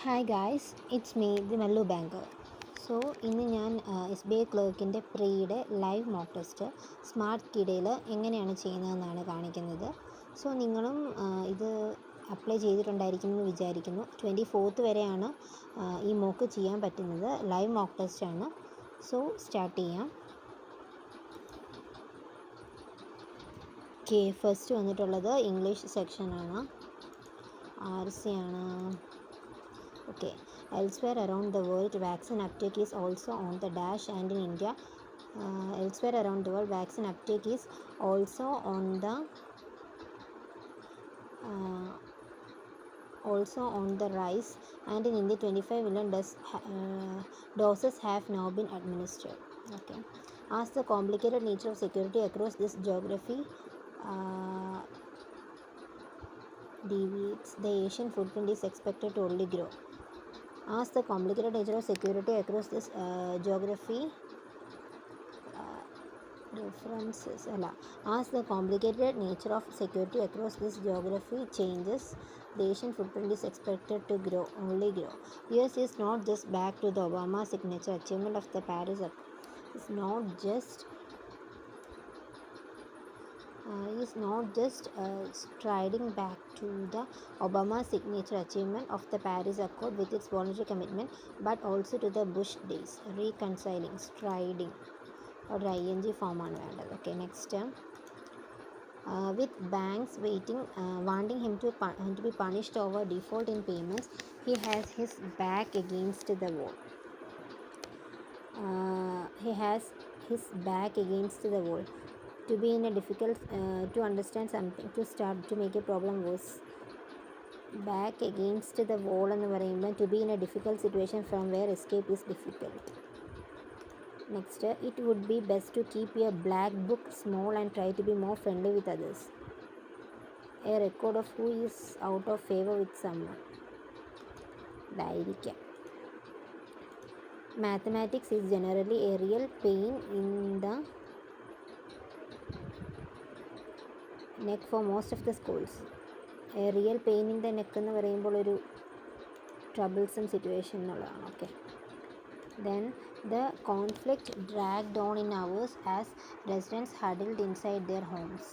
Hi guys, it's me the Mallu banker. So ഇന്ന് ഞാൻ S B I ക്ലർക്കിൻ്റെ പ്രീയുടെ ലൈവ് മോക്ക് ടെസ്റ്റ് സ്മാർട്ട് കിഡയിൽ എങ്ങനെയാണ് ചെയ്യുന്നതെന്നാണ് കാണിക്കുന്നത്. സോ നിങ്ങളും ഇത് അപ്ലൈ ചെയ്തിട്ടുണ്ടായിരിക്കുമെന്ന് വിചാരിക്കുന്നു. 24th വരെയാണ് ഈ മോക്ക് ചെയ്യാൻ പറ്റുന്നത്. ലൈവ് മോക്ക് ടെസ്റ്റാണ്. സോ സ്റ്റാർട്ട് ചെയ്യാം. ഓക്കെ, ഫസ്റ്റ് വന്നിട്ടുള്ളത് ഇംഗ്ലീഷ് സെക്ഷനാണ്. RC ആണ്. Okay, elsewhere around the world, vaccine uptake is also on the dash, and in India, elsewhere around the world, vaccine uptake is also on the rise, and in India, 25 million doses have now been administered. Okay, as the complicated nature of security across this geography deviates, the Asian footprint is expected to only grow. As the complicated nature of security across this geography as the complicated nature of security across this geography changes, the Asian footprint is expected to only grow. US is not just back to the Obama signature achievement of the Paris is not just striding back to the Obama signature achievement of the Paris Accord with its voluntary commitment, but also to the Bush days. Reconciling, striding or ing form ആണ് വേണ്ടത്. Okay, next. With banks wanting him to be punished over default in payments, he has his back against the wall. To be in a difficult to understand something, to start to make a problem worse. Back against the wall എന്ന് പറയുമ്പോൾ to be in a difficult situation from where escape is difficult. Next, it would be best to keep your black book small and try to be more friendly with others. A record of who is out of favor with someone. ഇതായിരിക്കാം. Mathematics is generally a real pain in the neck for most of the schools. A real pain in the neck എന്ന് പറയുമ്പോൾ ഒരു troublesome situation എന്നുള്ളതാണ്. Okay, then the conflict dragged on in hours as residents huddled inside their homes.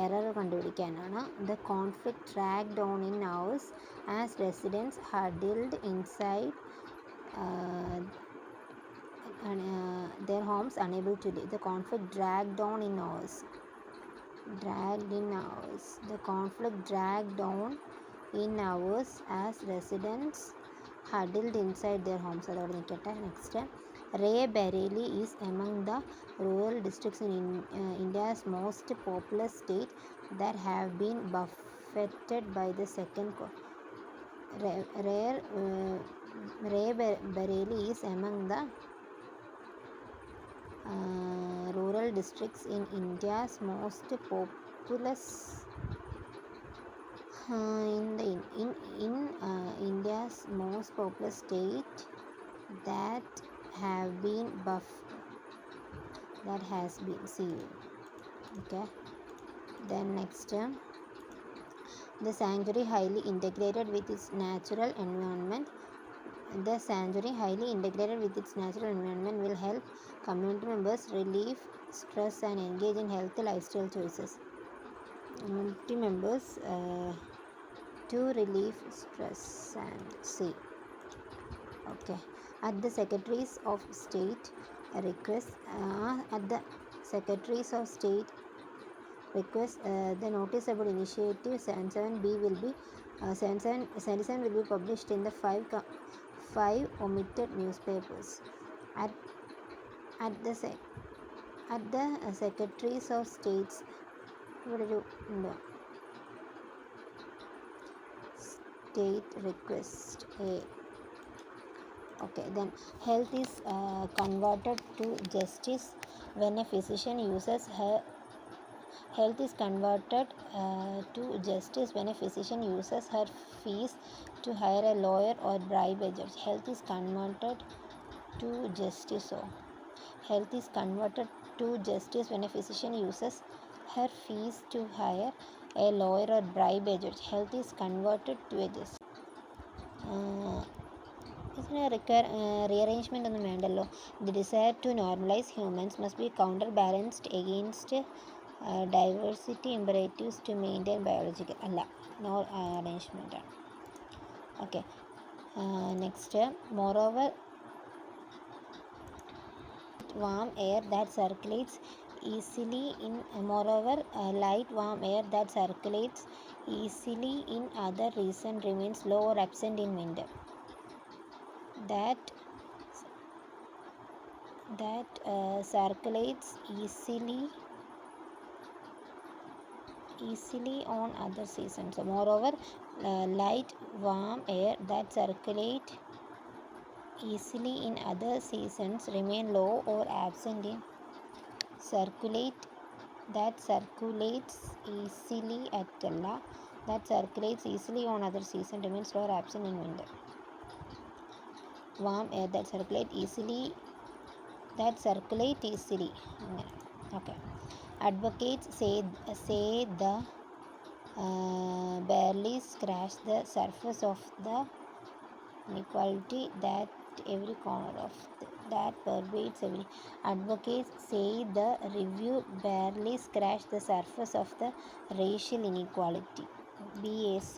Error കണ്ടുപിടിക്കാനാണ്. The conflict dragged on in hours as residents huddled inside their homes unable to leave. The conflict dragged on in hours. The conflict dragged on in hours as residents huddled inside their homes. അതോടെ നിൽക്കട്ടെ. Next, Rae-Bareli is among the rural districts in India's most populous state that have been buffeted by the second Rae-Bareli is among the rural districts in India's most populous India's most populous state that has been sealed. Okay, then next, the sanctuary highly integrated with its natural environment. The sanctuary highly integrated with its natural environment will help community members relieve stress and engage in healthy lifestyle choices. Community members to relieve stress and see. Okay, at the Secretaries of State request, the noticeable initiative 77B will be 77 will be published in the five omitted newspapers. At the Secretaries of States state request A. Okay, then health is converted to justice when a physician uses her fees to hire a lawyer or bribe a judge. Health is converted to justice when a physician uses her fees to hire a lawyer or bribe a judge. Health is converted to a justice. rearrangement ഒന്നും വേണ്ടല്ലോ. The desire to normalize humans must be counterbalanced against diversity imperatives to maintain biological അല്ല, no arrangement ആണ്. Okay, next, moreover warm air that circulates easily in light warm air that circulates easily in other regions remains low or absent in winter. That circulates easily on other seasons. So, moreover, light warm air that circulate easily in other seasons remain low or absent in that circulates easily on other season remains low or absent in winter. Warm air that circulate easily okay. Advocates say the barely scratch the surface of the inequality that every corner of that pervades every. Advocates say the review barely scratched the surface of the racial inequality. BAC.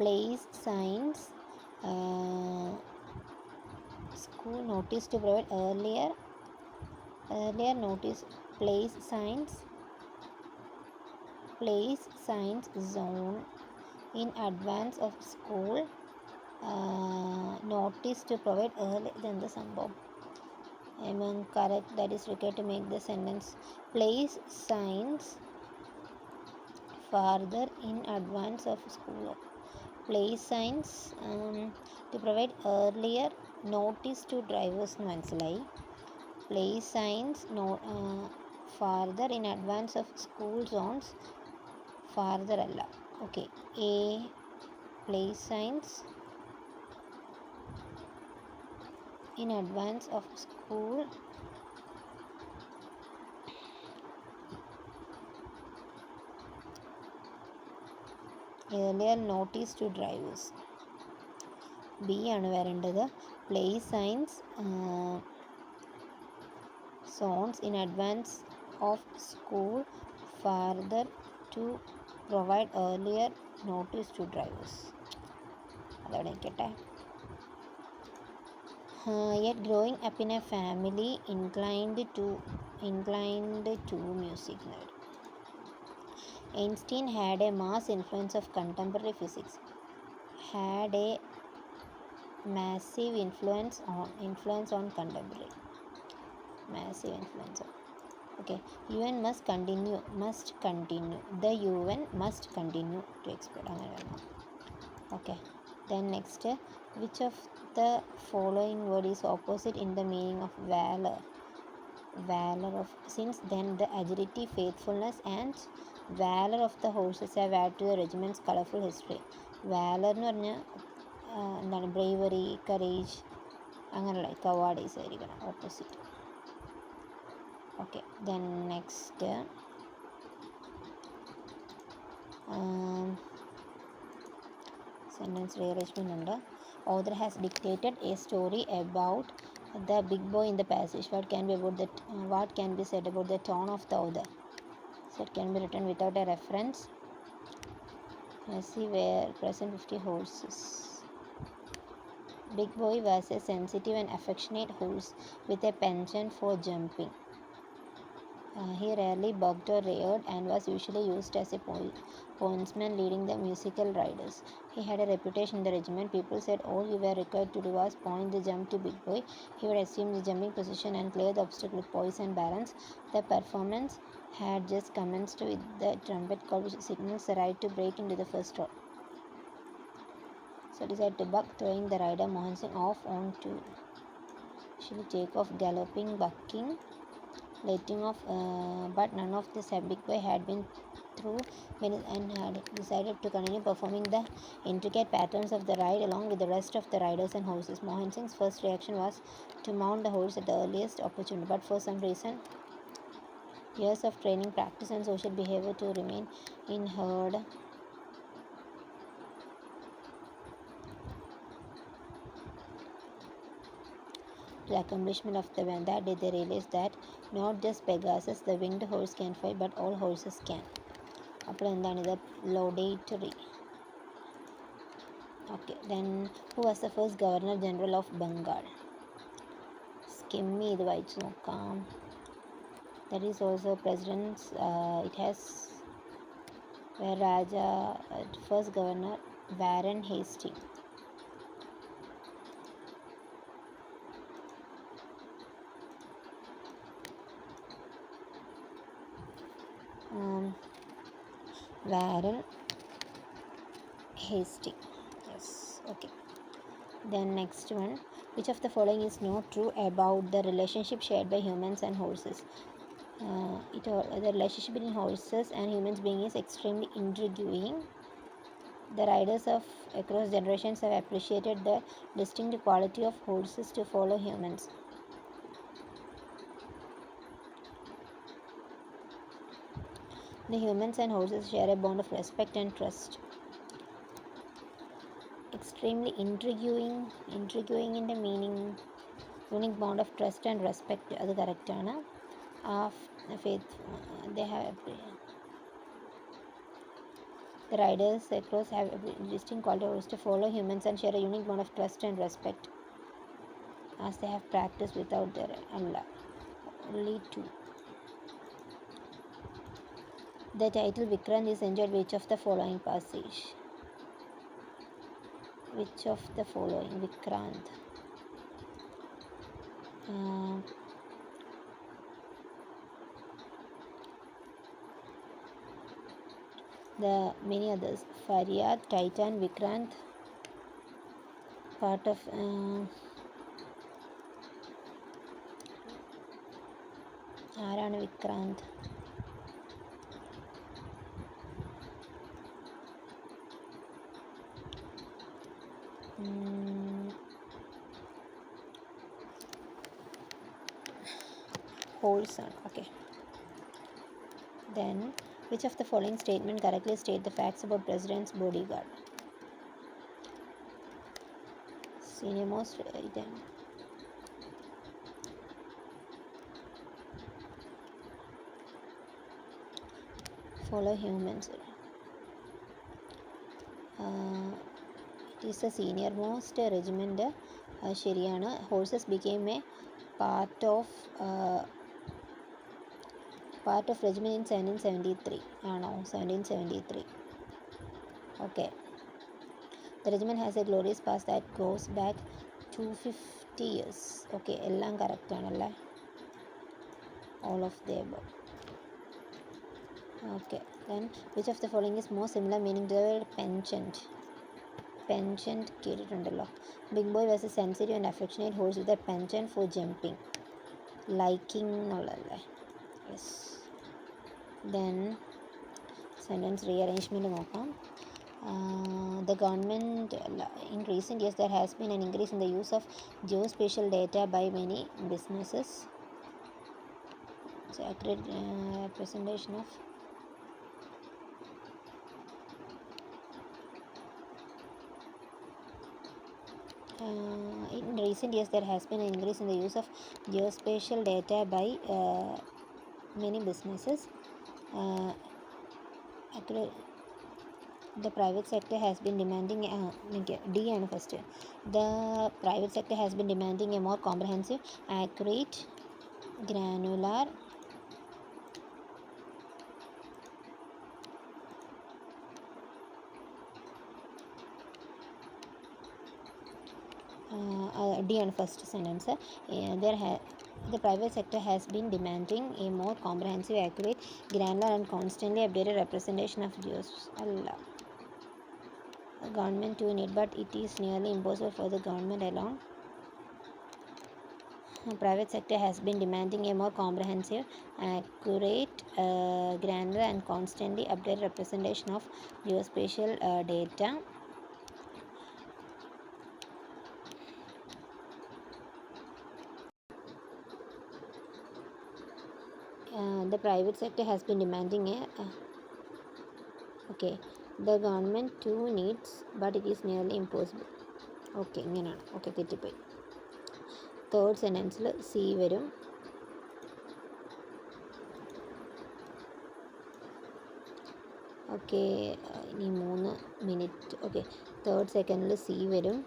Place signs. School notice to provide earlier notice. Place signs zone in advance of school notice to provide earlier than the sambhav. Among correct that is required to make the sentence. Place signs farther in advance of school. Place signs to provide earlier notice to drivers എന്ന് മനസ്സിലായി. Place signs farther in advance of school zones. farther അല്ല. Okay, A place signs in advance of school earlier notice to drivers. B ആണ് വരേണ്ടത്. Place signs zones in advance of school farther to provide earlier notice to drivers. അതവിടെ നിൽക്കട്ടെ. Yet growing up in a family inclined to music. Einstein had a mass influence of contemporary physics. Had a massive influence on contemporary. Massive influence. Okay, UN must continue. The UN must continue to export. Okay, then next, which of the following word is opposite in the meaning of valor? Of since then the agility, faithfulness and valor of the horses have added to the regiment's colorful history. Valor എന്ന് പറഞ്ഞാൽ എന്താണ്? Bravery, courage, അങ്ങനെയുള്ള കവാഡീസ് ആയിരിക്കണം opposite. Okay, then next, sentence rearrangement ഉണ്ട്. Author has dictated a story about the big boy in the passage. What can be said about the tone of the author? So it can be written without a reference. Let's see where present 50 horses. Big boy was a sensitive and affectionate horse with a penchant for jumping. He rarely bucked or reared and was usually used as a pointsman leading the musical riders. He had a reputation in the regiment. People said all you were required to do was point the jump to Big Boy. He would assume the jumping position and clear the obstacle with poise and balance. The performance had just commenced with the trumpet call which signals the ride to break into the first row. So decided to buck, throwing the rider Mohan Singh off on to actually take off, galloping, bucking, letting off, but none of this Big Boy had been through and had decided to continue performing the intricate patterns of the ride along with the rest of the riders and horses. Mohan Singh's first reaction was to mount the horse at the earliest opportunity, but for some reason years of training, practice and social behavior to remain in herd the accomplishment of the event. That day they realized that not just Pegasus, the winged horse, can fly, but all horses can. അപ്പോൾ എന്താണിത്? Laudatory. Okay, then who was the first Governor General of Bengal? Skim ചെയ്ത് വായിച്ചു നോക്കാം. That is also presidents. It has where Raja first governor Warren Hastings. Warren Hastings. Yes. Okay. Then next one. Which of the following is not true about the relationship shared by humans and horses? The relationship between horses and humans being is extremely intriguing. The riders of across generations have appreciated the distinct quality of horses to follow humans. The humans and horses share a bond of respect and trust. Extremely intriguing in the meaning unique bond of trust and respect. അത് കറക്റ്റാണ്. Faith they have the riders across have distinct qualities to follow humans and share a unique bond of trust and respect as they have practiced without their Allah. Only two. The title Vikrant is enjoyed which of the following passage? Which of the following? Vikrant. The many others. Faryad, Titan, Vikrant. Part of ആരാണ് Vikrant? Horse ആണ്. Okay. Then which of the following statement correctly state the facts about President's bodyguard? Senior most item. Follow humans. It is the senior most regiment. ശരിയാണ്. Horses became a part of regiment in 1773. ആണോ? 1773. Okay. The regiment has a glorious past that goes back 250 years. Okay, എല്ലാം correct ആണല്ലേ? All of the above. Okay, then which of the following is more similar meaning to the word penchant? Penchant കേട്ടിട്ടുണ്ടല്ലോ. Big Boy was a sensitive and affectionate horse with a penchant for jumping. Liking എന്നുള്ളതല്ലേ? Yes. Then sentence rearrangement നോക്കാം. The government in recent years there has been an increase in the use of geospatial data by many businesses. It's accurate presentation of in recent years there has been an increase in the use of geospatial data by many businesses. The private sector has been demanding D and first. The private sector has been demanding a more comprehensive, accurate, granular D and first sentence. The private sector has been demanding a more comprehensive, accurate, granular and constantly updated representation of geos. Allah. The government too need, but it is nearly impossible for the government alone. The private sector has been demanding a more comprehensive, accurate, granular and constantly updated representation of geospatial data. The private sector has been demanding the government too needs, but it is nearly impossible. Okay, ഇങ്ങനെയാണ്. Okay, തെറ്റിപ്പോയി. Third സെൻറ്റൻസിൽ C വരും. Okay, ഇനി 3 minute. Okay, third സെക്കൻഡിൽ C വരും.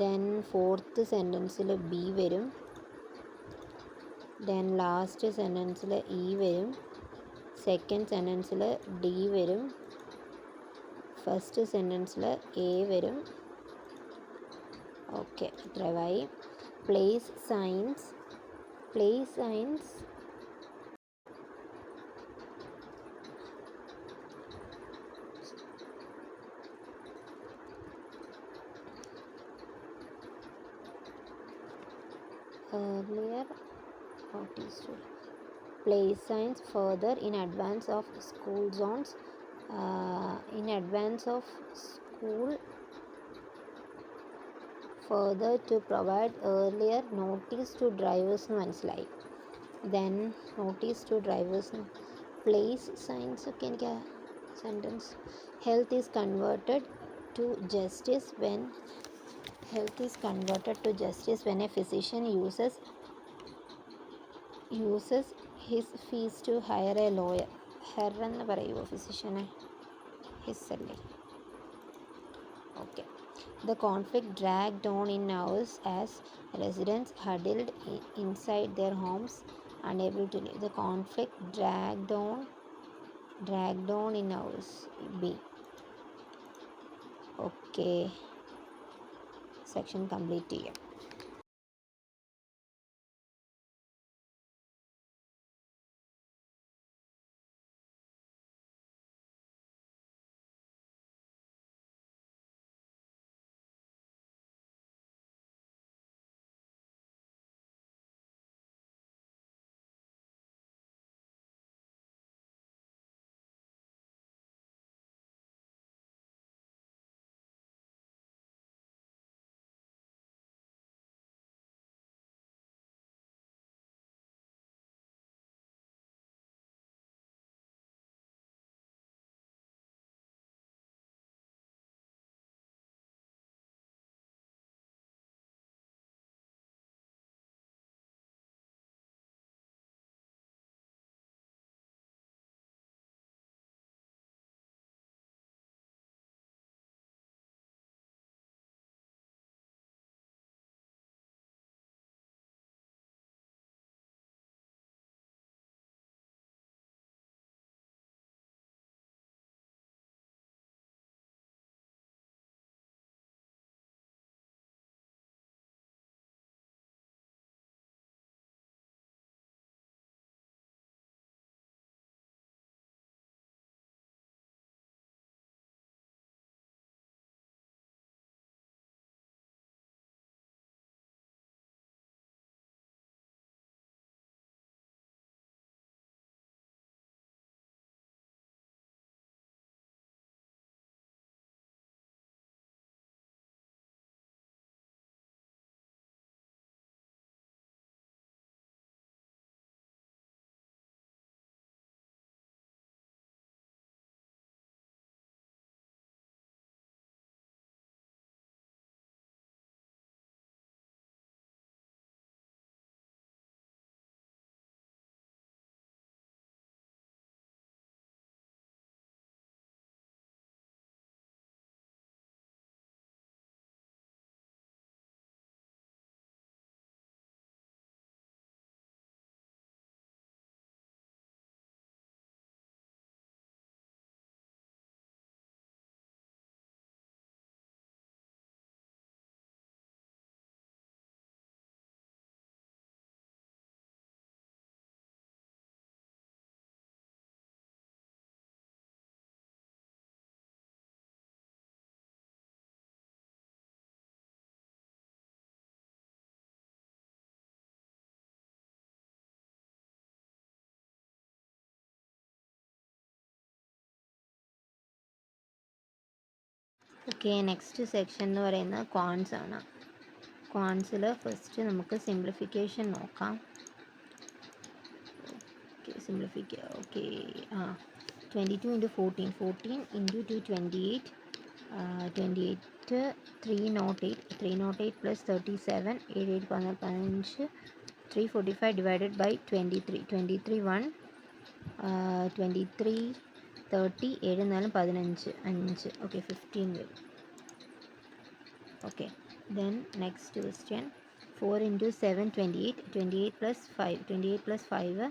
Then fourth സെൻറ്റൻസിൽ B വരും. Then last സെൻറ്റൻസിൽ ഇ വരും. സെക്കൻഡ് സെൻറ്റൻസിൽ ഡി വരും. ഫസ്റ്റ് സെൻറ്റൻസിൽ എ വരും. ഓക്കെ, ഇത്രയായി. Place signs earlier noticed. Place signs further in advance of school zones. In advance of school, further to provide earlier notice to drivers എന്ന് മനസ്സിലായി. Then notice to drivers, place signs ഒക്കെ എനിക്ക് sentence. Health is converted to justice when a physician uses his fees to hire a lawyer. Her എന്ന് പറയുമോ ഫിസിഷ്യനെ? His അല്ലേ? Okay. The conflict dragged on in hours as residents huddled inside their homes, unable to leave. The conflict dragged on in hours. B. Okay. Section complete ചെയ്യാം. Okay, next section എന്ന് പറയുന്നത് quants ആണ്. ക്വാൺസിൽ first നമുക്ക് simplification നോക്കാം. Okay 22 into 14 into 2 28, 28 next 308 plus 37, 7 8 15, 345 divided by 23, 23 30, 7 4 15, 5, okay 15 വരും. Okay, then next question, 4 into 7 28, 28 plus 5, 28 plus 5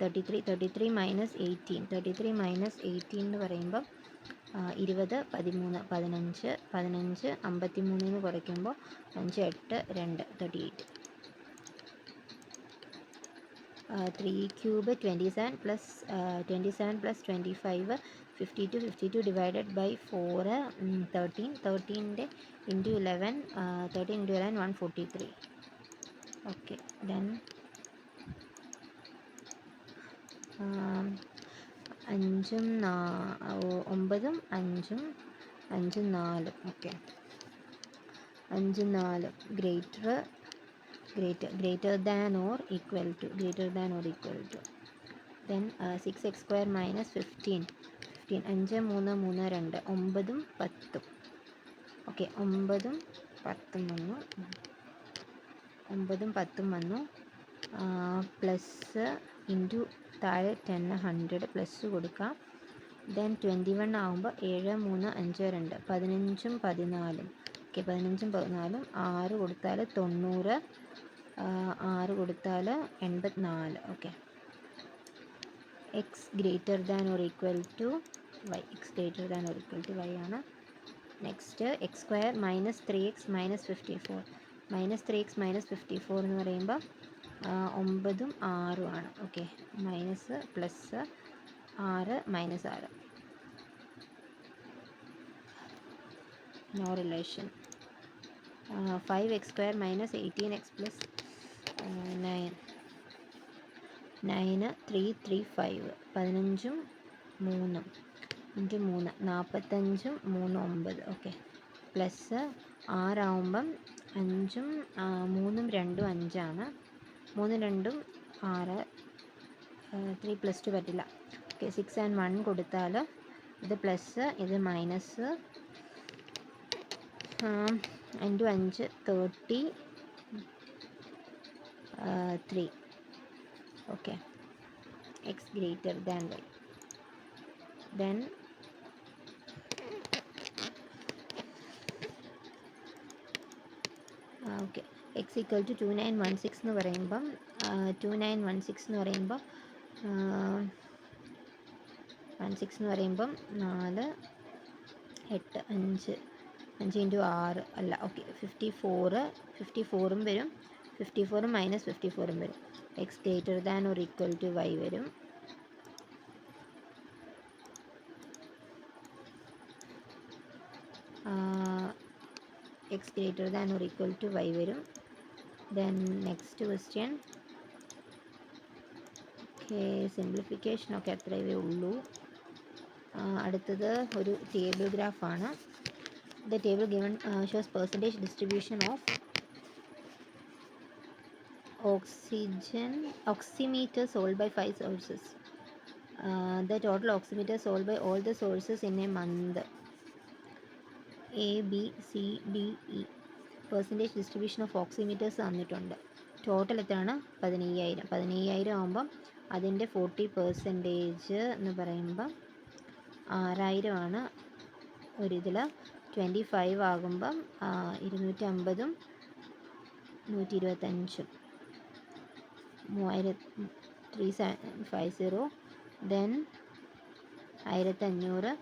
33, 33 minus 18, 33 minus 18 എന്ന് പറയുമ്പോൾ 20 13 15, 15 53 കുറയ്ക്കുമ്പോൾ 5 8 2 38. 3 cube 27 plus 25 52, 52 divided by 4 13, 13 into 11 13 into 11 143. Okay, then 5 9 5 5 4. Okay, 5 4 greater than or equal to, then 6x square minus 15, 5 3 3 2 9 10. Okay, 9 10 വന്നു, 9 10 വന്നു. Plus into താഴെ 10 100 plus കൊടുക്കാം. Then 21 ആകുമ്പോൾ 7 3 5 2 15 14. Okay, 15 14, 6 കൊടുത്താൽ 90, 6 കൊടുത്താൽ 84. Okay, X greater than or equal to Y, ആണ്. Next X square minus 3x minus 54, എന്ന് പറയുമ്പോൾ 9 6 ആണ്. Okay, minus plus 6 minus 6, no relation. 5x square minus 18x plus 9 3 3 5, 15 3 into 3 45 3 9. Okay, plus 6 ആവുമ്പം 5 3 2 5 ആണ്, 3 2 6, 3 പ്ലസ് 2 പറ്റില്ല. ഓക്കെ, 6 and 1 കൊടുത്താൽ ഇത് plus ഇത് minus, into 5 33. Okay, X greater than Y. Then okay, X equal to 2916 എന്ന് പറയുമ്പം 2916 എന്ന് പറയുമ്പോൾ 16 എന്ന് പറയുമ്പം 4 8 5 5 ഇൻറ്റു 6 അല്ല. ഓക്കെ, 54 വരും, 54 മൈനസ് 54 വരും. X greater than or equal to Y വരും. X greater than or equal to Y വരും. Then next question. ഓക്കെ, സിംപ്ലിഫിക്കേഷനൊക്കെ അത്രയേ ഉള്ളൂ. അടുത്തത് ഒരു ടേബിൾ ഗ്രാഫാണ്. The table given shows percentage distribution of oximeter sold by 5 sources. The total oximeter sold by all the sources in a month. A, B, C, D, E. Percentage distribution of oximeters തന്നിട്ടുണ്ട്. Total എത്രയാണ്? 15000 ആകുമ്പം അതിൻ്റെ 40% എന്ന് പറയുമ്പം 6000 ആണ് ഒരിതിൽ. 25 ആകുമ്പം 250, 125, 3750. Then 1500,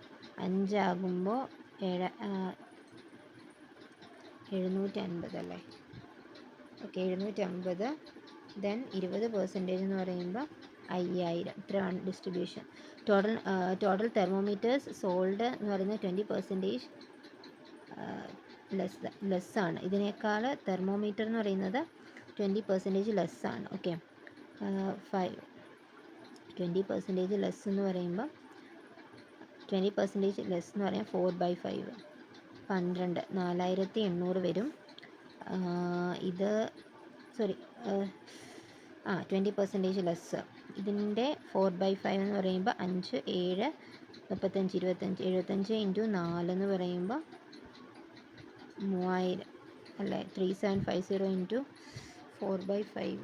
5 ആകുമ്പോൾ 750 അല്ലേ? ഓക്കെ, 750. ദെൻ 20% എന്ന് പറയുമ്പോൾ 5000. ഇത്രയാണ് ഡിസ്ട്രിബ്യൂഷൻ. ടോട്ടൽ തെർമോമീറ്റേഴ്സ് സോൾഡ് എന്ന് പറയുന്നത് 20% ലെസ്സാണ്. ഇതിനേക്കാൾ തെർമോമീറ്റർ എന്ന് പറയുന്നത് 20% ലെസ്സാണ്. ഓക്കെ, 20% ലെസ് എന്ന് പറയുമ്പോൾ 20% ലെസ് എന്ന് പറയാൻ 4/5 12 4800 വരും. ഇത് 20% ലെസ്. ഇതിൻ്റെ 4/5 എന്ന് പറയുമ്പോൾ 5 7 35 25, 75 ഇൻറ്റു 4 എന്ന് പറയുമ്പോൾ 3000 അല്ലേ. 3750 ഇൻറ്റു 4/5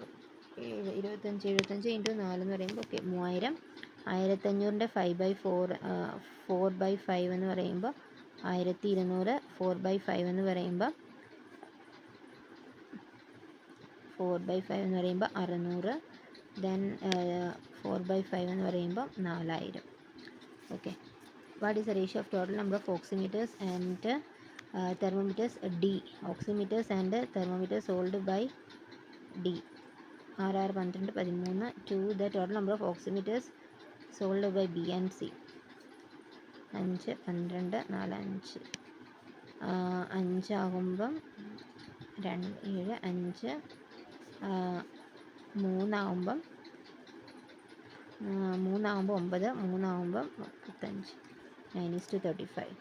25 ഇൻറ്റു 4 എന്ന് പറയുമ്പോൾ ഓക്കെ 3000. 1500ൻ്റെ 4/5 എന്ന് പറയുമ്പോൾ 1200. 4/5 എന്ന് പറയുമ്പോൾ 600. ദെൻ 4/5 എന്ന് പറയുമ്പോൾ 4000. Okay. What is the ratio of total number of oximeters and thermometers D, oximeters and thermometers sold by D, 6, 12, 13. To the total number of oximeters sold by B and C, 5, 12, 4, 5. 5 ആകുമ്പം 2, 7, 5. 3 ആകുമ്പം 9, 3 ആകുമ്പം 35. 9:35.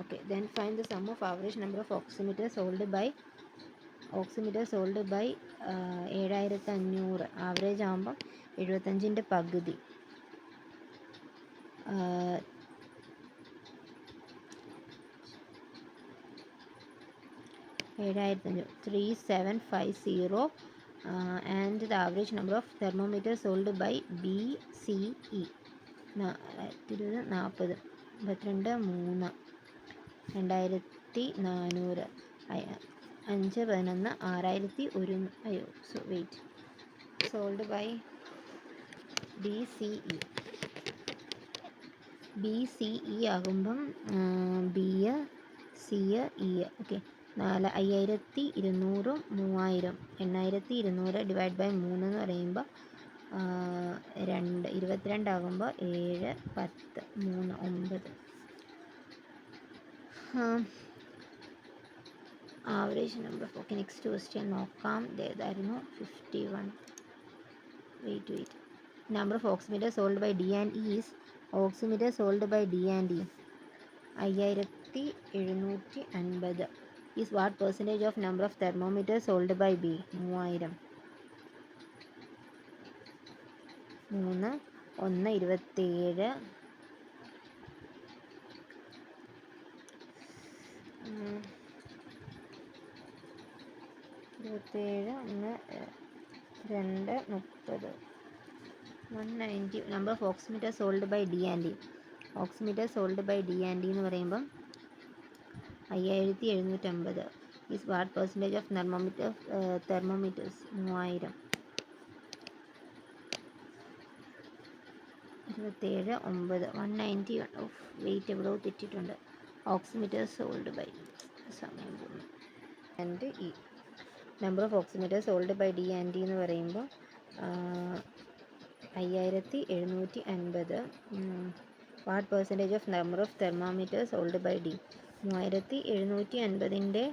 Okay, then find the sum of average number of oximeters sold by 7500. Average ആകുമ്പം 75ൻ്റെ പകുതി 7500. 3750. And the average number of thermometers sold by BCE 40. 52, 3, 2400. 5, 11, 6100. അയ്യോ so wait. Sold by BCE ആകുമ്പം B, C, E. Okay. 5200, 3000. 8200 divide by 3 എന്ന് പറയുമ്പോൾ 22 ആകുമ്പോൾ 7, 10, 3, 9. Average number. Okay, next question നോക്കാം. ഏതായിരുന്നു? 51. Wait. Number of oximeter sold by D and E is. Oximeter sold by D and E 5750 is what percentage of number of thermometer sold by B? 3000. 3, 1, 27. 27, 1, 2, 30. 190. Number of oximeter sold by D and E. Oximeter sold by D and E എന്ന് പറയുമ്പം 5750 is what percentage of thermometers? 3000. 27, 9. 191. Of weight എവിടെയോ തെറ്റിയിട്ടുണ്ട്. Oximeter sold by സമയം പോകുന്നു and E. Number of oximeter sold by D and E എന്ന് പറയുമ്പോൾ 5750. What percentage of number of thermometer sold by D? 3750ൻ്റെ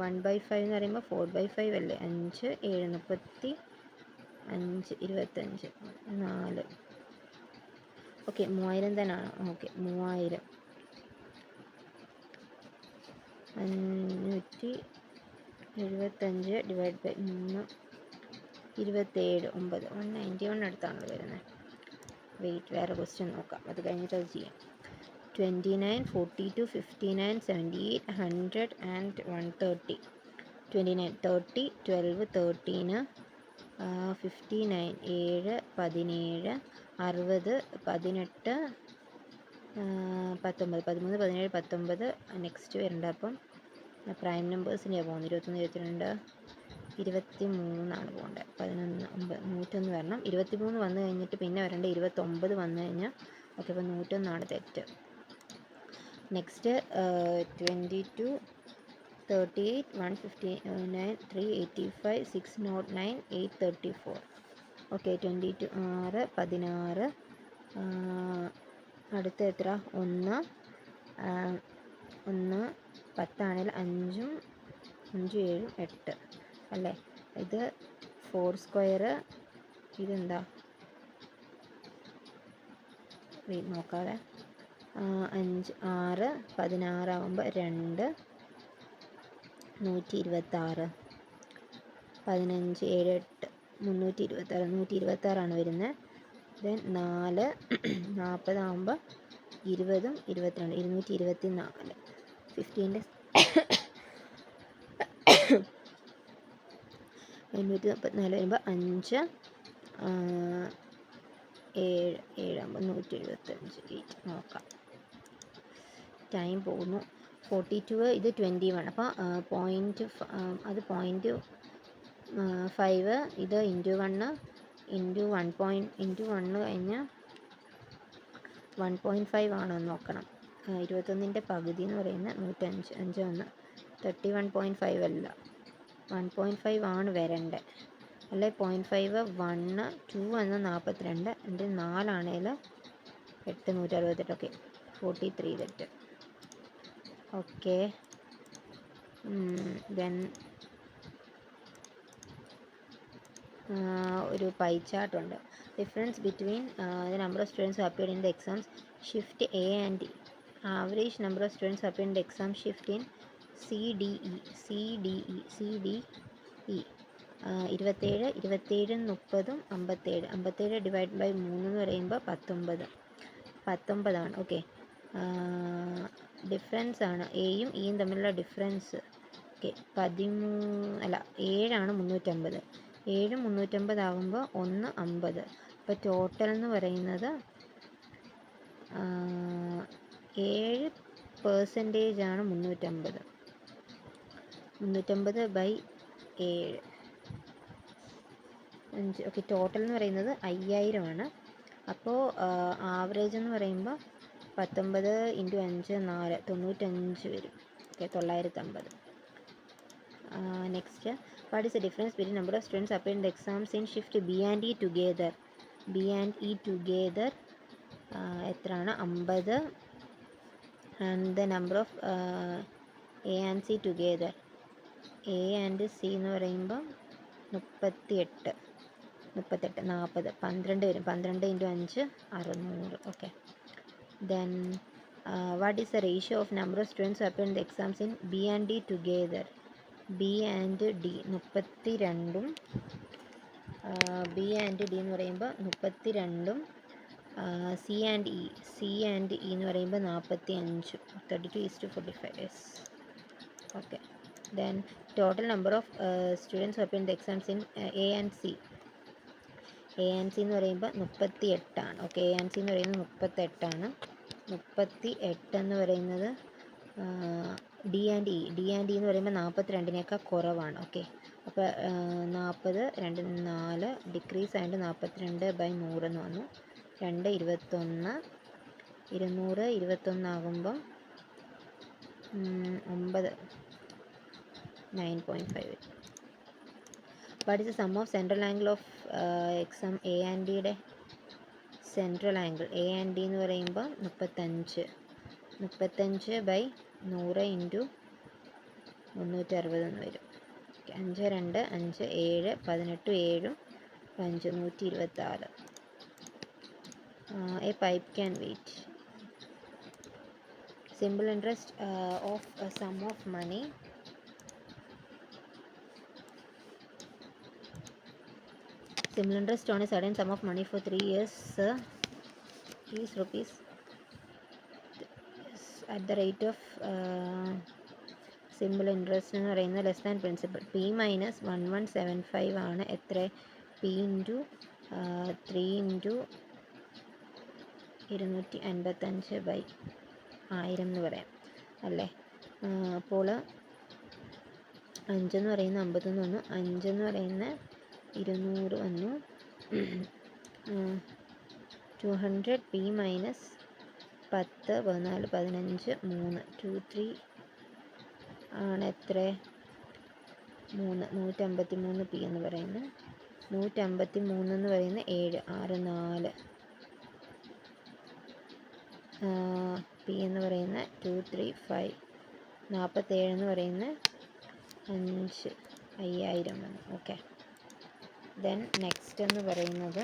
1/5 എന്ന് പറയുമ്പോൾ 4/5 അല്ലേ. 5, 7, 35, 25, 4. ഓക്കെ, 3000 തന്നെയാണ്. ഓക്കെ, 3000. 575 divide by 3, 27, 9. 191 അടുത്താണല്ലോ വരുന്നത്. വെയിറ്റ്, വേറെ ക്വസ്റ്റ്യൻ നോക്കാം, അത് കഴിഞ്ഞിട്ട് അത് ചെയ്യാം. 29, 42, 59, 78, 100 and 130. 29, 30, 12, 13, 59, 7, 17, 60, 18, 19, 13, 17, 19. നെക്സ്റ്റ് വരേണ്ട അപ്പം പ്രൈം നമ്പേഴ്സിൻ്റെയാണ് പോകുന്നത്. 21, 22, 23 പോകേണ്ടത്. 11, 9, 101 വരണം. 23 വന്നു കഴിഞ്ഞിട്ട് പിന്നെ വരേണ്ട 29 വന്നു കഴിഞ്ഞാൽ ഓക്കെ. അപ്പോൾ 101 തെറ്റ്. നെക്സ്റ്റ് 22, 38, 159, 385, 609, 834. ഓക്കെ, 22, 6, 16. അടുത്ത എത്ര? 1, 10 ആണെങ്കിൽ 5, 7, 8 അല്ലേ. ഇത് 4 സ്ക്വയർ. ഇതെന്താ നോക്കാതെ. 5, 6, 16 ആകുമ്പോൾ 2, 126. 15, 7, 8, 326. 126 വരുന്നത്. ദെൻ 4, 40 ആകുമ്പോൾ 20, 22, 224. 15ൻ്റെ 834 വരുമ്പോൾ 5 7 7 175 8 നോക്കാം. ടൈം പോകുന്നു. 42 ഇത് 21 അപ്പോൾ അത് 0.5 ഇത് ഇൻറ്റു 1 ഇൻറ്റു 1 കഴിഞ്ഞാൽ 1.5 ആണോ നോക്കണം. 21ൻ്റെ പകുതി എന്ന് പറയുന്നത് 105 5 1 31.5 അല്ല 1.5 ആണ് വരേണ്ടത് അല്ലെ 0.5 1 2 എന്ന 42 എൻ്റെ 4 ആണെങ്കിൽ 8 168 ഓക്കെ 43 തെറ്റ്. ഓക്കെ ദെൻ ഒരു പൈ ചാർട്ട് ഉണ്ട്. Difference between the number of students appeared in the exams shift A and E. Average number of students appeared in the exam shift in CDE 27 27 30 57 57 divide by 3 എന്ന് പറയുമ്പോൾ 19 ആണ്. Okay difference ആണ് എയും ഇയും തമ്മിലുള്ള difference. Okay 7 ആണ് 350 7 350 ആകുമ്പോൾ 1 50. അപ്പോൾ total എന്ന് പറയുന്നത് 7% ആണ് 350 ബൈ 7 5. ഓക്കെ ടോട്ടൽ എന്ന് പറയുന്നത് 5000 ആണ്. അപ്പോൾ ആവറേജ് എന്ന് പറയുമ്പോൾ 19 × 5 4 95 വരും. Okay 950. Next what is the difference between number of students appeared in the exams in shift B and E together എത്രയാണ് 50 and the number of A and C together A and C എന്ന് പറയുമ്പോൾ 38 40 12 വരും 12 × 5 600. Okay then what is the ratio of number of students appeared in the exams in B and D together B and D 32 B and D എന്ന് പറയുമ്പോൾ 32 C and E എന്ന് പറയുമ്പോൾ 45 32:45 yes. Okay then total number of students appeared in the exams in A and C എന്ന് പറയുമ്പോൾ 38 ആണ്. Okay A and C എന്ന് പറയുന്നത് 38 ആണ്. 38 എന്ന് പറയുന്നത് ഡി ആൻഡ് ഇ എന്ന് പറയുമ്പോൾ 42-നേക്കാൾ കുറവാണ്. ഓക്കെ അപ്പോൾ 40 2 4 ഡിക്രീസ് ആയിട്ട് 42/100 എന്ന് വന്നു. 2 21 200 21 ആകുമ്പം 9 9.5. What is the sum of central angle of exam A and ഡിയുടെ central angle A and D എന്ന് പറയുമ്പോൾ 35 35/100 × 360 എന്ന് വരും. 5 2 5 7 18 7 5 126. A pipe can wait. Simple interest of a sum of money simple interest on a certain sum of money for 3 years is rupees at the rate of simple interest എന്ന് പറയുന്നത് less than principal P minus 1175 ആണ്. എത്ര P into 3 into 255/1000 എന്ന് പറയാം അല്ലേ. അപ്പോൾ 5 എന്ന് പറയുന്ന 50 വന്നു, 5 എന്ന് പറയുന്ന 200 വന്നു. 200 പി മൈനസ് 10 14 15 3 23 ആണ്. എത്ര 3 153 പി എന്ന് പറയുന്നത് 153 എന്ന് പറയുന്നത് 7 6 4 പി എന്ന് പറയുന്ന 235 47 എന്ന് പറയുന്ന 5 5000 വന്നു. ഓക്കെ ദെൻ നെക്സ്റ്റ് എന്ന് പറയുന്നത്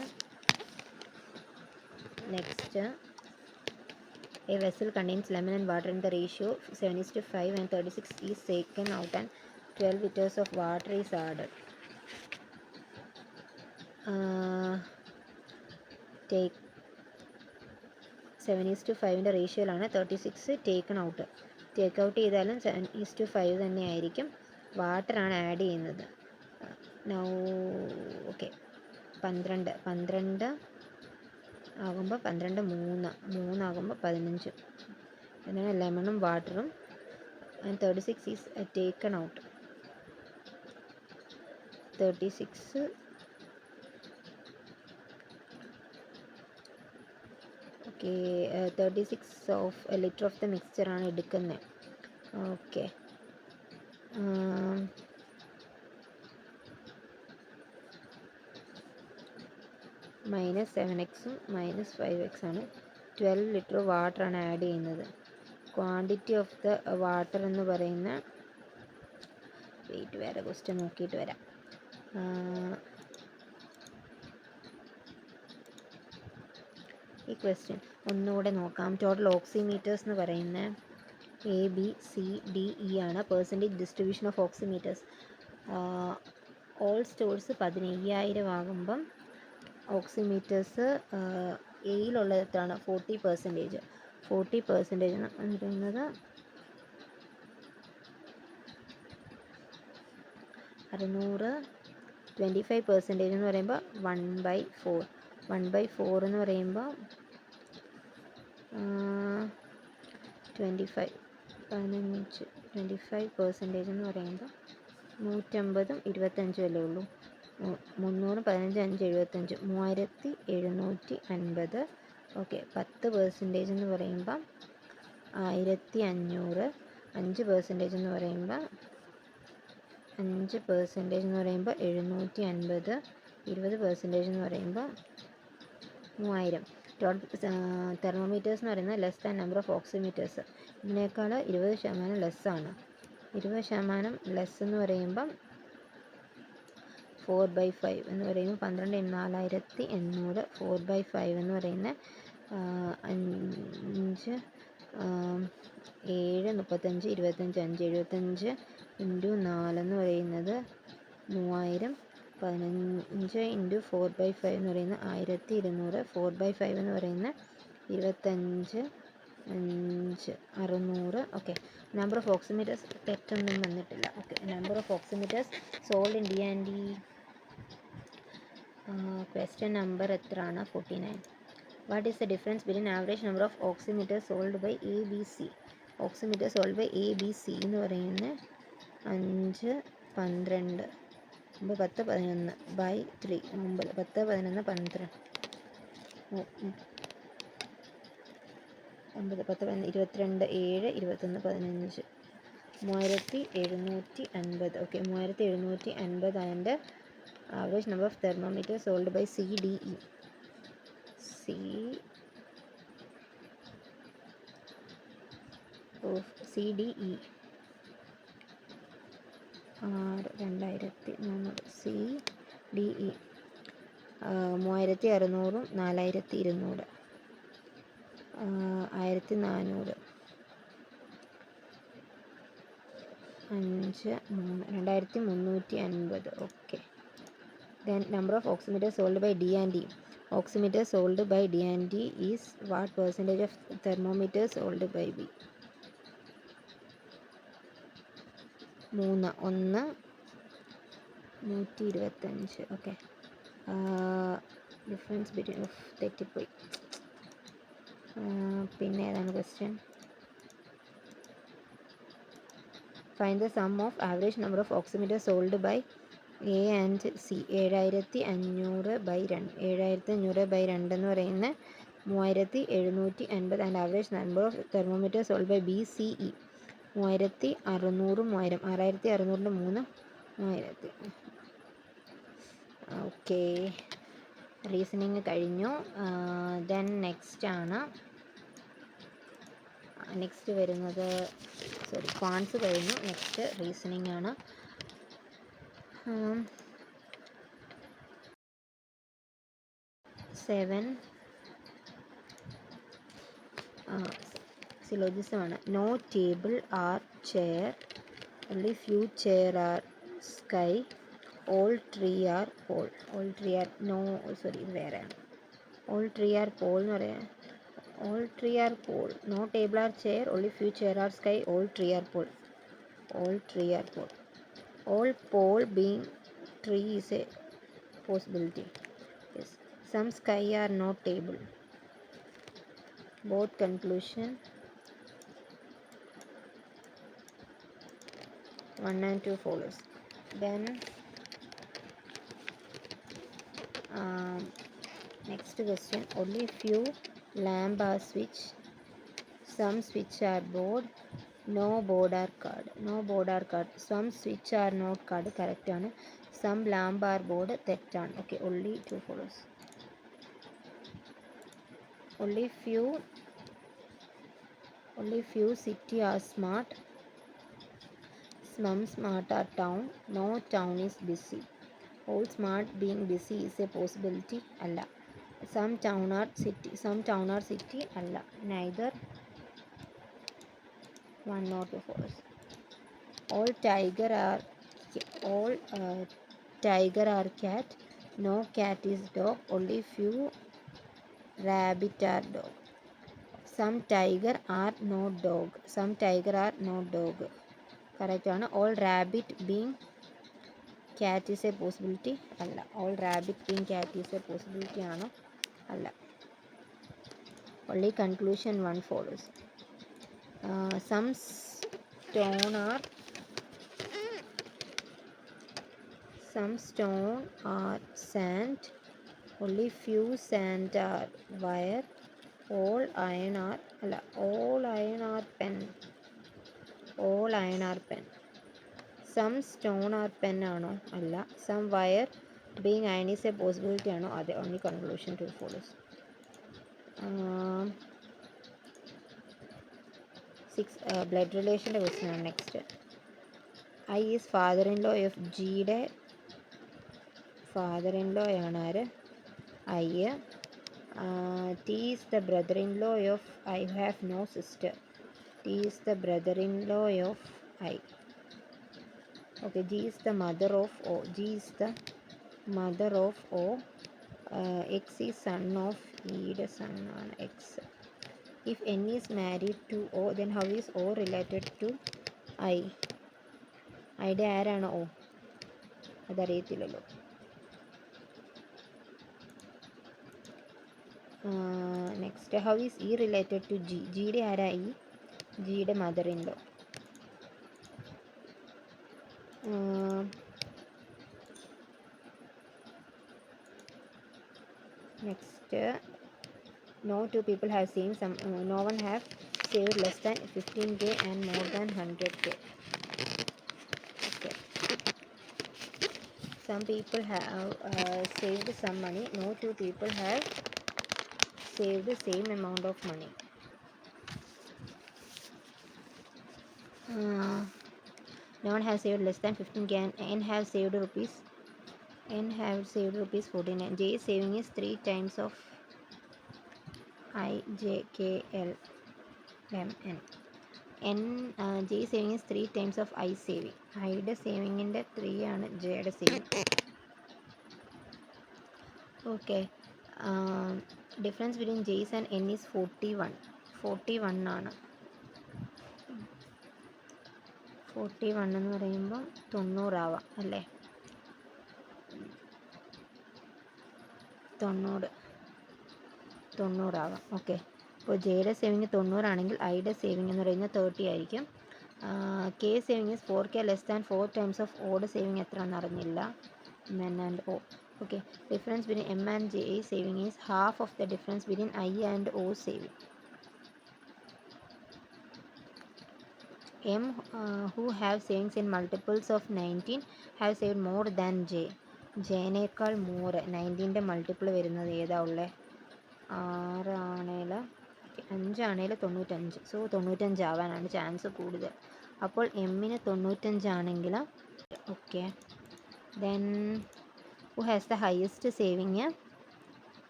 a vessel contains lemon and water in the ratio 7:5 and 36 is taken out and 12 liters of water is added. Take 7:5 റേഷ്യോയിലാണ് 36 taken out. Take out ചെയ്താലും 7:5 തന്നെ ആയിരിക്കും. വാട്ടറാണ് ആഡ് ചെയ്യുന്നത്. നൗ ഓക്കെ 12 ആകുമ്പോൾ 3 15 എന്താണ് ലെമണും വാട്ടറും and 36 is taken out. 36 okay 36 of litre of the mixture ആണ് എടുക്കുന്നത്. Okay -7x -5x ആണ്. 12 ലിറ്റർ വാട്ടറാണ് ആഡ് ചെയ്യുന്നത്. ക്വാണ്ടിറ്റി ഓഫ് ദ വാട്ടർ എന്ന് പറയുന്ന വേറെ ക്വസ്റ്റ്യൻ നോക്കിയിട്ട് വരാം. ഈ ക്വസ്റ്റ്യൻ ഒന്നുകൂടെ നോക്കാം. ടോട്ടൽ ഓക്സിമീറ്റേഴ്സ് എന്ന് പറയുന്ന ABCDE ആണ്. Percentage distribution of oximeters all stores 15,000 ആകുമ്പം ഓക്സിമീറ്റേഴ്സ് എയിലുള്ളത് എത്രയാണ് 40%. 40% എന്ന് പറയുന്നത് 600. 25% എന്ന് പറയുമ്പോൾ 1/4. 1/4 എന്ന് പറയുമ്പോൾ 25% എന്ന് പറയുമ്പോൾ 150 25 അല്ലേ ഉള്ളൂ. 300 15 5 75 3750. ഓക്കെ 10% എന്ന് പറയുമ്പോൾ 1500. 5% എന്ന് പറയുമ്പോൾ 5% എന്ന് പറയുമ്പോൾ 750. 20% എന്ന് പറയുമ്പോൾ 3000. ടോട്ടൽ തെർമോമീറ്റേഴ്സ് എന്ന് പറയുന്നത് ലെസ് ദാൻ നമ്പർ ഓഫ് ഓക്സിമീറ്റേഴ്സ്. ഇതിനേക്കാൾ 20% ലെസ്സാണ്. 20% ലെസ് എന്ന് പറയുമ്പം 4/5 എന്ന് പറയുമ്പോൾ 12 4800. 4/5 എന്ന് പറയുന്ന 5 7 35 25 5 75 ഇൻറ്റു 4 എന്ന് പറയുന്നത് 3000. 15 ഇൻറ്റു 4/5 എന്ന് പറയുന്നത് 1200. 4/5 എന്ന് പറയുന്നത് 25 5 600. ഓക്കെ നമ്പർ ഓഫ് ഓക്സിമീറ്റേഴ്സ് തെറ്റൊന്നും വന്നിട്ടില്ല. Okay number of oximeters sold in D&D. Question number എത്രയാണ് 49. What is the difference between average number of oximeters sold by ABC. Oximeter sold by ABC എന്ന് പറയുന്നത് 5 12 10 11 by 3 9 10 11 12 9 10 11 22 7 21 15 3750. Okay 3750 and average number of thermometer sold by CDE. CDE 2400. CDE 3600 4200 1400 5 2350. Okay then number of oximeters sold by D&D. Oximeters sold by D&D is what percentage of thermometers sold by B? 3 1 125. Okay difference between തെറ്റിപ്പോയി. പിന്നെ ഏതാണ് question? Find the sum of average number of oximeter sold by A and C. 7500/2 എന്ന് പറയുന്നത് 3750 and average number of thermometer sold by BCE 3600 6600 3 1000. Okay reasoning കഴിഞ്ഞു. Then next വരുന്നത് quants കഴിഞ്ഞു. Next reasoning ആണ്. 7 സിലോജിസമാണ്. No table are chair, only few chair are sky, all tree are pole. all tree are no sorry ഇത് വേറെയാണ്. all tree are pole എന്ന് പറയാം. all tree are pole, no table or chair, only few chair are sky, all tree are pole. all tree are pole. all pole being tree is a possibility. Yes. Some sky are not table. Both conclusion 1 and 2 follows. Then next question. Only few lamp are switch. Some switch are board. No board are card. No board are card. Some switch are not card. Correct ആണ്. Some lamp are board. തെറ്റാണ്. Okay, only 2 follows. Only few city are smart. Some smart are town. No town is busy. All smart being busy is a possibility. അല്ല. Some town are city. Some town are city. അല്ല. Neither 1 or 2 follows. All tiger are cat. No cat is dog. Only few rabbit are dog. Some tiger are not dog. Some tiger are not dog. Correct ആണ്. All rabbit being cat is a possibility. അല്ല. All rabbit being cat is a possibility ആണോ? അല്ല. Only conclusion 1 follows. Some stone are sand. Only few sand are wire. All iron are pen. All iron are pen. Some stone are pen ആണോ? അല്ല. Some wire being iron is a possibility ആണോ? അതെ. Only conclusion 2 follows. 6 blood relationൻ്റെ question ആണ് next. I is father-in-law of ജിയുടെ father-in-law ആണ് ആര്? I. T is the brother-in-law of I have no sister. T is the brother-in-law of I. Okay, G is the mother of O. G is the mother of O. X is son of E-യുടെ son ആണ് X. If N is married to O, then how is O related to I? ഐയുടെ ആരാണ് O? അതറിയത്തില്ലല്ലോ. Next, how is E related to G? ജിയുടെ ആരാ E? ജിയുടെ mother in law. Next, no two people have seen some. No one have saved less than 15k and more than 100k. Okay. Some people have saved some money. No two people have saved the same amount of money. No one has saved less than 15k and N have saved rupees 49. J saving is 3 times of I, J, K, L, M, N. J saving is 3 times of I saving. ഐയുടെ സേവിങ്ങിൻ്റെ 3 ആണ് ജെയുടെ saving. Okay. Difference between J's and N is 41 ആണ്. 41 എന്ന് പറയുമ്പോൾ 90 ആവാം അല്ലേ? 90 ആവാം. Okay. അപ്പോൾ ജെയുടെ സേവിങ് 90 ആണെങ്കിൽ ഐയുടെ സേവിങ് എന്ന് പറയുന്നത് 30 ആയിരിക്കും. K saving is 4k less than 4 times of ഓയുടെ സേവിങ് എത്ര എന്നറിഞ്ഞില്ല. N and O. Okay. Difference between M and J saving is half of the difference between I and O saving. M who have savings in multiples of 19 have saved more than J. ജെനേക്കാൾ more 19ൻ്റെ multiple വരുന്നത് ഏതാ ഉള്ളത്? 6 ആണേൽ 5 ആണേൽ 95. So 95 ആവാനാണ് chance കൂടുതൽ. അപ്പോൾ എമ്മിന് 95 ആണെങ്കിൽ okay. Then who has the highest saving?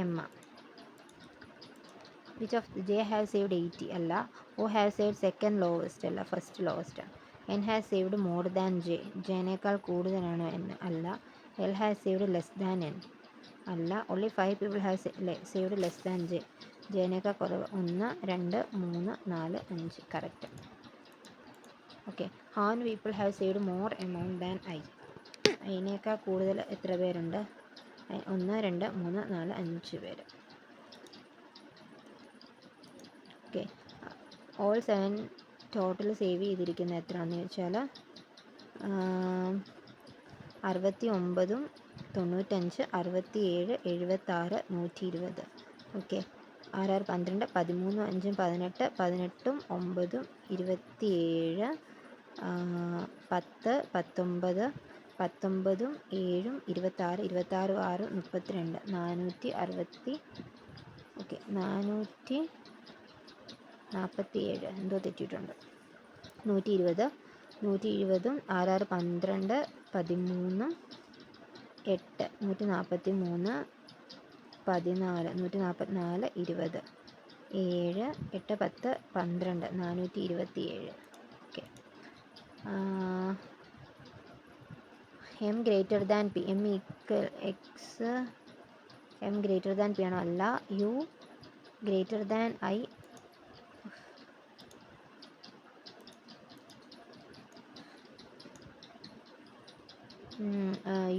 M. Which of J have saved 80? അല്ല. O have saved second lowest അല്ല, first lowest. N has saved more than J. ജെനേക്കാൾ കൂടുതലാണ് N. അല്ല. L has saved less than N. അല്ല. Only 5 people have saved less than J. ജെനേക്കാൾ കുറവ് 1, 2, 3, 4, 5. Correct. Okay. How many people have saved more amount than I? അതിനേക്കാൾ കൂടുതൽ എത്ര പേരുണ്ട്? 1 2 3 4 5 പേര്. Okay, all 7 total save ചെയ്തിരിക്കുന്നത് എത്രയാണെന്ന് ചോദിച്ചാൽ 69, 95, 67, 76, 120. ഓക്കെ, 6 12, 13, 5, 18, 18, 9, 27, 10, 19, 19, 7, 26, 26, 6, 32, 460. ഓക്കെ, 447 എന്തോ തെറ്റിയിട്ടുണ്ട്. 120, 120, 6 12, 13, 8, 143, 14, 144, 20, 7, 8, 10, 12, 427. Okay, M greater than P, M equal X, M greater than P ആണോ? അല്ല. U greater than I,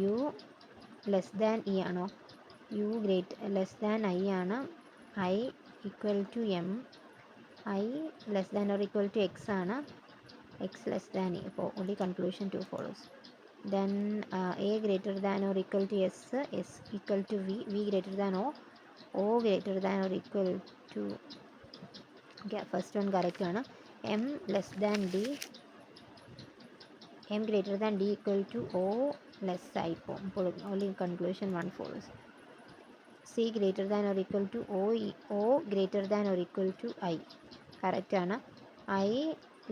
U less than E ആണോ? യു ലെസ് ദാൻ ഐ ആണ്. I equal to M, I less than or equal to X ആണ്. X less than E. അപ്പോൾ only conclusion 2 follows. Then A greater than or equal to S, S equal to V, V greater than O greater than or equal to, okay, first one correct ആണ്. M less than D, M greater than D equal to O less I. ഇപ്പോൾ only conclusion 1 follows. C greater than or equal to O greater than or equal to I. Correct ആണ്. I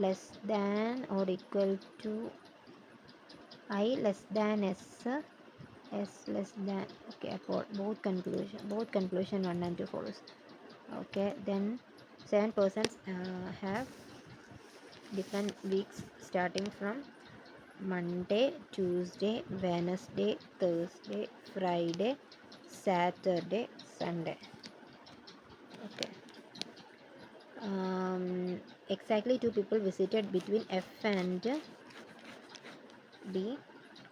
less than or equal to I less than S, S less than. Okay, അപ്പോൾ both conclusion 1 and 2 follows. Okay, then 7 persons have different weeks starting from Monday, Tuesday, Wednesday, Thursday, Friday, Saturday, Sunday. Okay, exactly 2 people visited between F and D.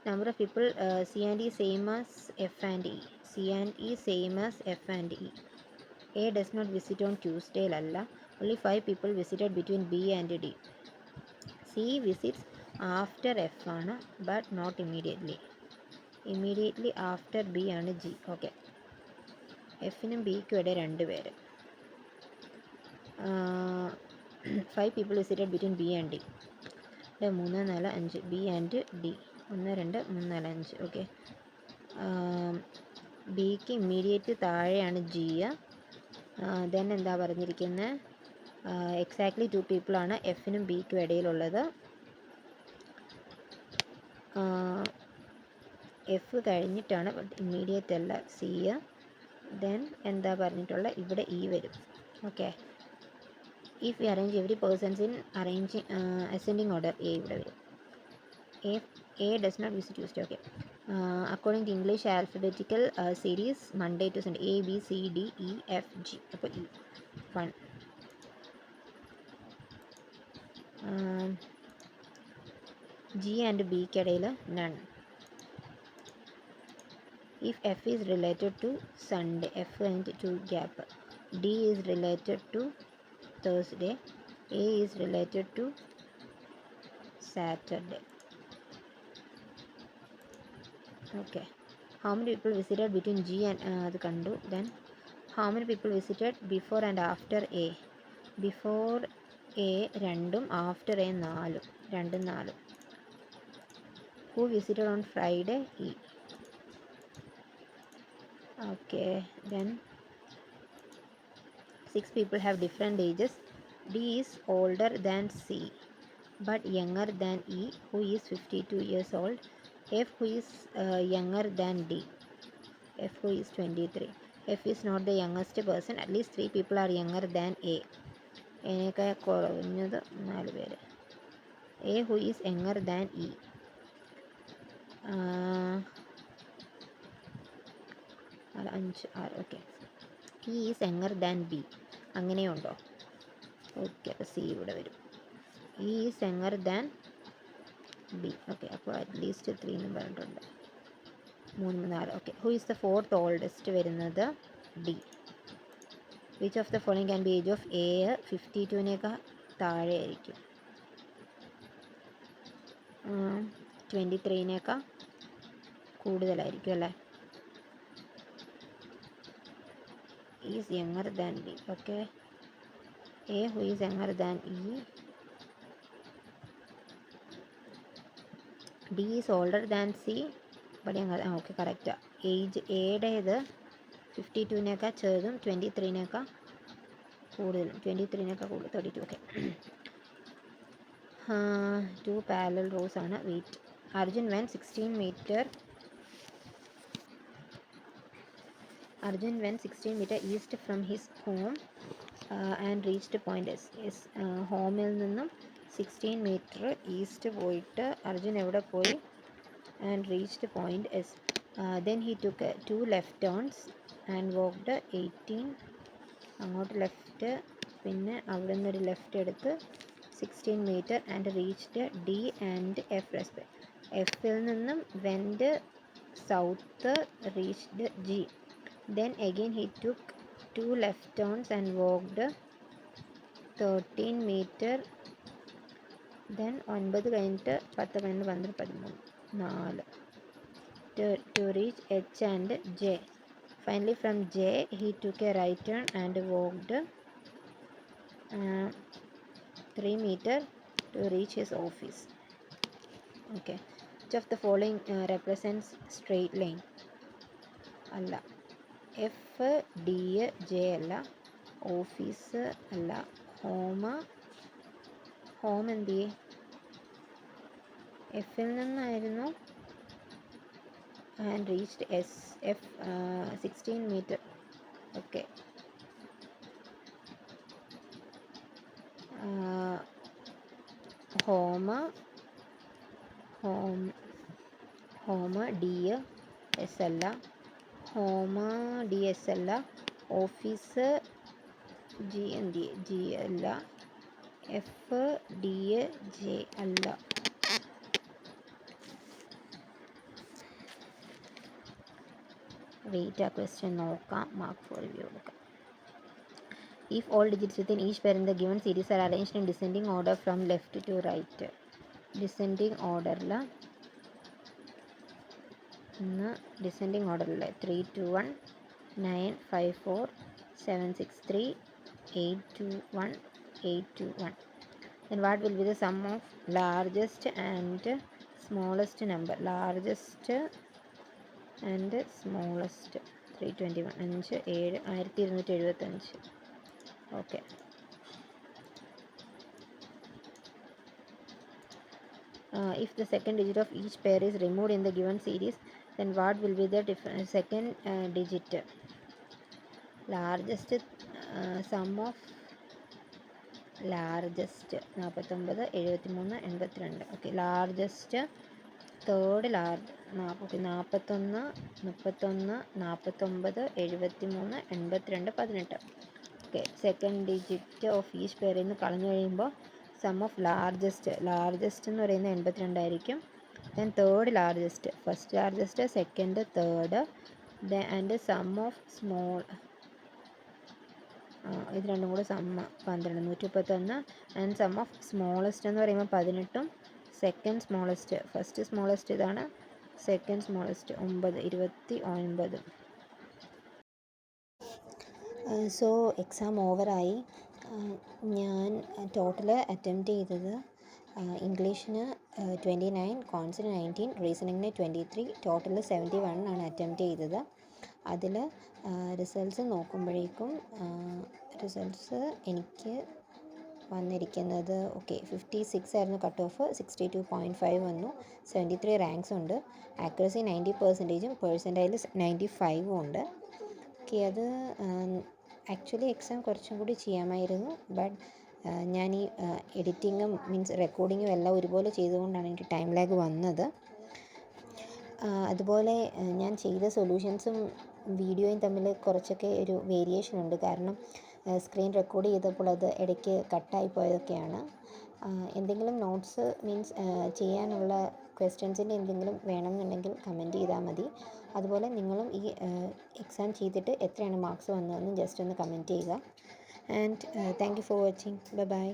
Number of people C and E same as F and E. C and E same as F and E. A does not visit on Tuesday. Lalla. Only 5 people visited between B and D. C visits after F ആണ്, but not immediately. Immediately after B ആണ് G. Okay, എഫിനും ബിക്കും ഇടയിൽ 2 പേര്. 5 people visited between B and D. 3 4 5 B and D. 1 2 3 4 5. Okay, ബിക്ക് immediate താഴെയാണ് G. Then എന്താ പറഞ്ഞിരിക്കുന്നത്? Exactly 2 പീപ്പിളാണ് എഫിനും ബിക്കും ഇടയിലുള്ളത്. എഫ് കഴിഞ്ഞിട്ടാണ്, ഇമ്മീഡിയറ്റ് അല്ല സി. ദെൻ എന്താ പറഞ്ഞിട്ടുള്ളത്? ഇവിടെ ഇ വരും. Okay, if we arrange every persons in ascending order, A ഇവിടെ വരും. A does not visit Tuesday. Okay, according to English alphabetical series Monday to Sunday, A B C D E F G. അപ്പോൾ E 1. G and B ഇടയിൽ none. If F is related to Sunday, F and 2 gap. D is related to Thursday, A is related to Saturday. Okay, how many people visited between G and അത് കണ്ടു. Then how many people visited before and after A? Before A 2, after A 4, 2 4. Who visited on Friday? E. Okay, then 6 people have different ages. D is older than C but younger than E, who is 52 years old. F, who is younger than D. F, who is 23. F is not the youngest person. At least 3 people are younger than A. അതിനേക്കാൾ കുറഞ്ഞത് 4 പേര്. A, who is younger than E. 5 6. Okay, E is younger than B. അങ്ങനെയുണ്ടോ? Okay, അപ്പോൾ C ഇവിടെ വരും. E is younger than B. Okay, അപ്പോൾ at least 3 എന്ന് പറഞ്ഞിട്ടുണ്ട്. 3, 4. Okay, who is the 4th oldest വരുന്നത് D. Which of the following can be age of A 52-നേക്കാൾ താഴെ ആയിരിക്കും. 23-നേക്കാൾ കൂടുതലായിരിക്കും അല്ലേ. Is younger than B. Okay, A who is younger than E. D is older than C but younger. Okay, correct. Age എയുടേത് 52-നേക്കാൾ ചെറുതും 23-നേക്കാൾ കൂടുതലും. 23-നേക്കാൾ കൂടുതൽ 32. Okay, 2 parallel rose ആണ്. Wait. Arjun went 16 meter east from his home and reached point S. ഹോമിൽ നിന്നും 16 metre east പോയിട്ട് അർജുൻ എവിടെ പോയി? And reached point S. Then he took 2 left turns and walked 18. അങ്ങോട്ട് ലെഫ്റ്റ്, പിന്നെ അവിടെ നിന്നൊരു ലെഫ്റ്റ് എടുത്ത് 16 metre and reached D and F respect. എഫിൽ നിന്നും went south, reached G. Then again he took 2 left turns and walked 13 meter. Then 9 കഴിഞ്ഞിട്ട് 10 കഴിഞ്ഞ് 12, 13, 4 to reach H and J. Finally from J he took a right turn and walked 3 meter to reach his office. Okay, which of the following represents straight line? അല്ല. F D J അല്ല. Office അല്ല. Home എന്ത് ചെയ്യേ? എഫിൽ നിന്നായിരുന്നു. And reached S. F 16 metre. Okay, home D S അല്ല. D S അല്ല. Office G എന്ത് ജി അല്ല. എഫ് ഡി ജെ അല്ല. വെയിറ്റ്, ആ ക്വസ്റ്റ്യൻ നോക്കാം. മാർക്ക് ഫോർ റിവ്യൂ കൊടുക്കാം. If all digits within each pair in the given series are arranged in descending order from left to right. Descending ഓർഡറിൽ descending ഓർഡറിൽ 3, 2, 1, 9, 5, 4, 7, 6, 3, 8, 2, 1, 8, 2, 1. Then what will be the sum of largest and smallest number? Largest and smallest. 321. 5, 7, 1275. Okay. If the second digit of each pair is removed in the given series, then what will be the second digit? Largest sum of largest 49, 73, 82. Okay, largest third large. Okay, 41, 31, 49, 73, 82, 18. Okay, second digit of each pair എന്ന് കളഞ്ഞു കഴിയുമ്പോൾ some of largest എന്ന് പറയുന്നത് 82 ആയിരിക്കും. Then third largest, first largest, second, third, and sum of small, ഇത് രണ്ടും കൂടെ സമ്മ 12, 131. ആൻഡ് സം ഓഫ് സ്മോളസ്റ്റ് എന്ന് പറയുമ്പോൾ 18, സെക്കൻഡ് സ്മോളസ്റ്റ്, ഫസ്റ്റ് സ്മോളസ്റ്റ് ഇതാണ്, സെക്കൻഡ് സ്മോളസ്റ്റ് 9, 29. സോ എക്സാം ഓവറായി. ഞാൻ ടോട്ടൽ അറ്റംപ്റ്റ് ചെയ്തത് ഇംഗ്ലീഷിന് 29, കോൺസിന് 19, റീസണിങ്ങിന് 23, ടോട്ടൽ 71 ആണ് അറ്റംപ്റ്റ് ചെയ്തത്. അതിൽ റിസൾട്ട്സ് നോക്കുമ്പോഴേക്കും റിസൾട്ട്സ് എനിക്ക് വന്നിരിക്കുന്നത് 56 ആയിരുന്നു കട്ട് ഓഫ്, 62.5 വന്നു, 73 റാങ്ക്സ് ഉണ്ട്, ആക്യുറസി 90%, പേഴ്സൻറ്റൈൽ 95 ഉണ്ട്. അത് ആക്ച്വലി എക്സാം കുറച്ചും കൂടി ചെയ്യാമായിരുന്നു. ബട്ട് ഞാൻ ഈ എഡിറ്റിങ്ങും മീൻസ് റെക്കോർഡിങ്ങും എല്ലാം ഒരുപോലെ ചെയ്തുകൊണ്ടാണ് എനിക്ക് ടൈം ലാഗ് വന്നത്. അതുപോലെ ഞാൻ ചെയ്ത സൊല്യൂഷൻസും വീഡിയോയും തമ്മിൽ കുറച്ചൊക്കെ ഒരു വേരിയേഷൻ ഉണ്ട്. കാരണം സ്ക്രീൻ റെക്കോർഡ് ചെയ്തപ്പോൾ അത് ഇടയ്ക്ക് കട്ടായി പോയതൊക്കെയാണ്. എന്തെങ്കിലും നോട്ട്സ് മീൻസ് ചെയ്യാനുള്ള ക്വസ്റ്റ്യൻസിൻ്റെ എന്തെങ്കിലും വേണമെന്നുണ്ടെങ്കിൽ കമൻറ്റ് ചെയ്താൽ മതി. അതുപോലെ നിങ്ങളും ഈ എക്സാം ചെയ്തിട്ട് എത്രയാണ് മാർക്സ് വന്നതെന്ന് ജസ്റ്റ് ഒന്ന് കമൻറ്റ് ചെയ്യുക. And thank you for watching. Bye bye.